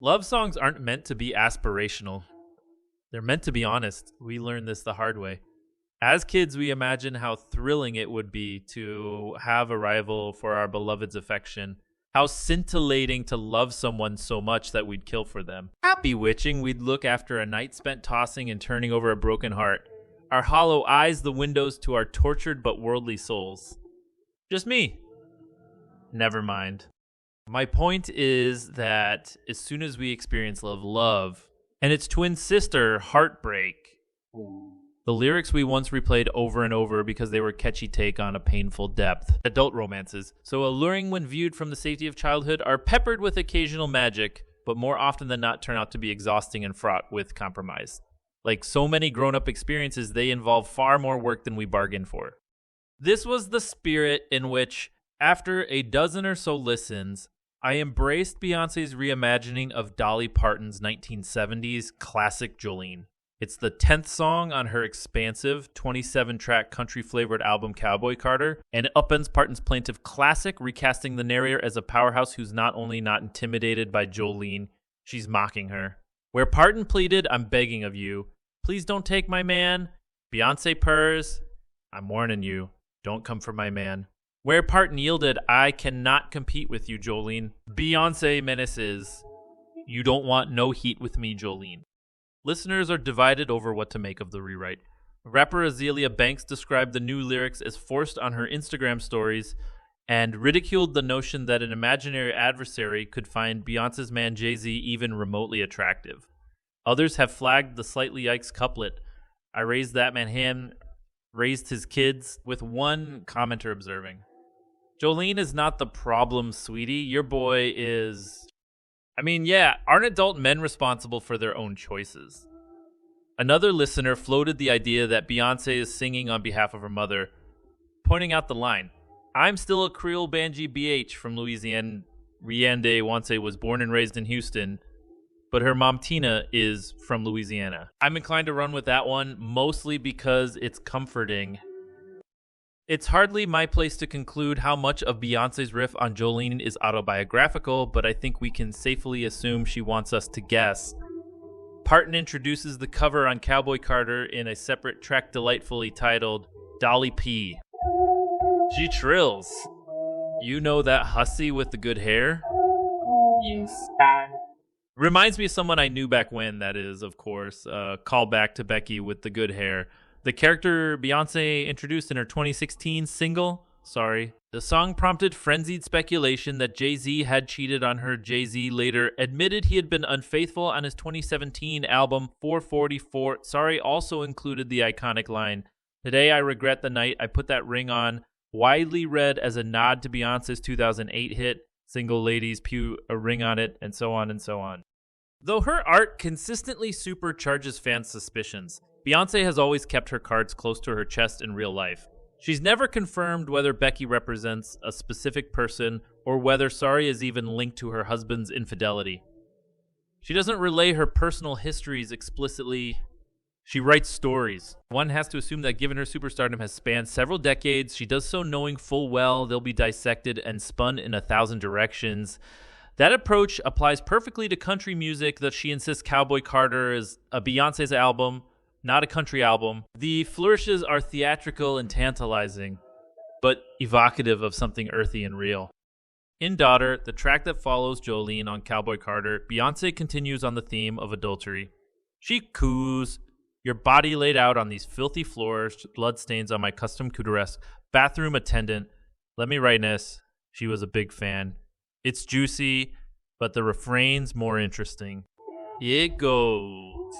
Love songs aren't meant to be aspirational. They're meant to be honest. We learned this the hard way. As kids, we imagine how thrilling it would be to have a rival for our beloved's affection. How scintillating to love someone so much that we'd kill for them. How bewitching we'd look after a night spent tossing and turning over a broken heart. Our hollow eyes the windows to our tortured but worldly souls. Just me. Never mind. My point is that as soon as we experience love, and its twin sister, heartbreak, the lyrics we once replayed over and over because they were a catchy take on a painful depth. Adult romances, so alluring when viewed from the safety of childhood, are peppered with occasional magic, but more often than not turn out to be exhausting and fraught with compromise. Like so many grown-up experiences, they involve far more work than we bargained for. This was the spirit in which, after a dozen or so listens, I embraced Beyoncé's reimagining of Dolly Parton's 1970s classic Jolene. It's the 10th song on her expansive 27-track country-flavored album Cowboy Carter, and it upends Parton's plaintive classic, recasting the narrator as a powerhouse who's not only not intimidated by Jolene, she's mocking her. Where Parton pleaded, "I'm begging of you, please don't take my man," Beyoncé purrs, "I'm warning you, don't come for my man." Where Parton yielded, "I cannot compete with you, Jolene," Beyoncé menaces, "You don't want no heat with me, Jolene." Listeners are divided over what to make of the rewrite. Rapper Azealia Banks described the new lyrics as forced on her Instagram stories and ridiculed the notion that an imaginary adversary could find Beyoncé's man Jay-Z even remotely attractive. Others have flagged the slightly yikes couplet, "I raised that man hand, raised his kids," with one commenter observing, "Jolene is not the problem, sweetie. Your boy is..." I mean, yeah, aren't adult men responsible for their own choices? Another listener floated the idea that Beyoncé is singing on behalf of her mother, pointing out the line, "I'm still a Creole Banji BH from Louisiana. Riende Wance was born and raised in Houston, but her mom Tina is from Louisiana." I'm inclined to run with that one, mostly because it's comforting. It's hardly my place to conclude how much of Beyoncé's riff on Jolene is autobiographical, but I think we can safely assume she wants us to guess. Parton introduces the cover on Cowboy Carter in a separate track delightfully titled Dolly P. She trills, "You know that hussy with the good hair?" Yes. Reminds me of someone I knew back when, that is, of course. Call back to Becky with the good hair. The character Beyoncé introduced in her 2016 single, Sorry. The song prompted frenzied speculation that Jay-Z had cheated on her. Jay-Z later admitted he had been unfaithful on his 2017 album 444. Sorry also included the iconic line, "Today I regret the night I put that ring on," widely read as a nod to Beyoncé's 2008 hit, "Single Ladies Pew a Ring on It," and so on and so on. Though her art consistently supercharges fans' suspicions, Beyoncé has always kept her cards close to her chest in real life. She's never confirmed whether Becky represents a specific person or whether Sorry is even linked to her husband's infidelity. She doesn't relay her personal histories explicitly. She writes stories. One has to assume that given her superstardom has spanned several decades, she does so knowing full well they'll be dissected and spun in 1,000 directions. That approach applies perfectly to country music that she insists Cowboy Carter is a Beyoncé's album, not a country album. The flourishes are theatrical and tantalizing, but evocative of something earthy and real. In Daughter, the track that follows Jolene on Cowboy Carter, Beyoncé continues on the theme of adultery. She coos, "Your body laid out on these filthy floors, bloodstains on my custom couturesse, bathroom attendant. Let me write this. She was a big fan. It's juicy, but the refrain's more interesting. It goes,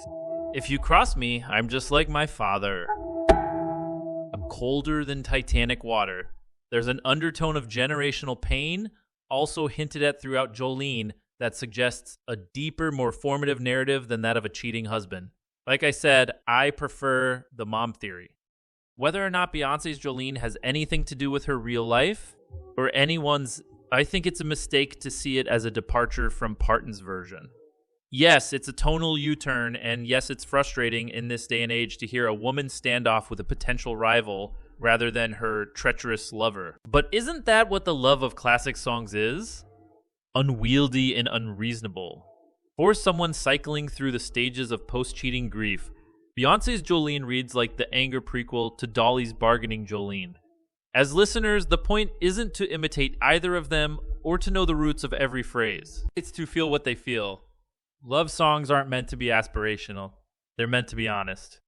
if you cross me, I'm just like my father. I'm colder than Titanic water." There's an undertone of generational pain, also hinted at throughout Jolene, that suggests a deeper, more formative narrative than that of a cheating husband. Like I said, I prefer the mom theory. Whether or not Beyoncé's Jolene has anything to do with her real life, or anyone's, I think it's a mistake to see it as a departure from Parton's version. Yes, it's a tonal U-turn, and yes, it's frustrating in this day and age to hear a woman stand off with a potential rival rather than her treacherous lover. But isn't that what the love of classic songs is? Unwieldy and unreasonable. For someone cycling through the stages of post-cheating grief, Beyoncé's Jolene reads like the anger prequel to Dolly's bargaining Jolene. As listeners, the point isn't to imitate either of them or to know the roots of every phrase. It's to feel what they feel. Love songs aren't meant to be aspirational. They're meant to be honest.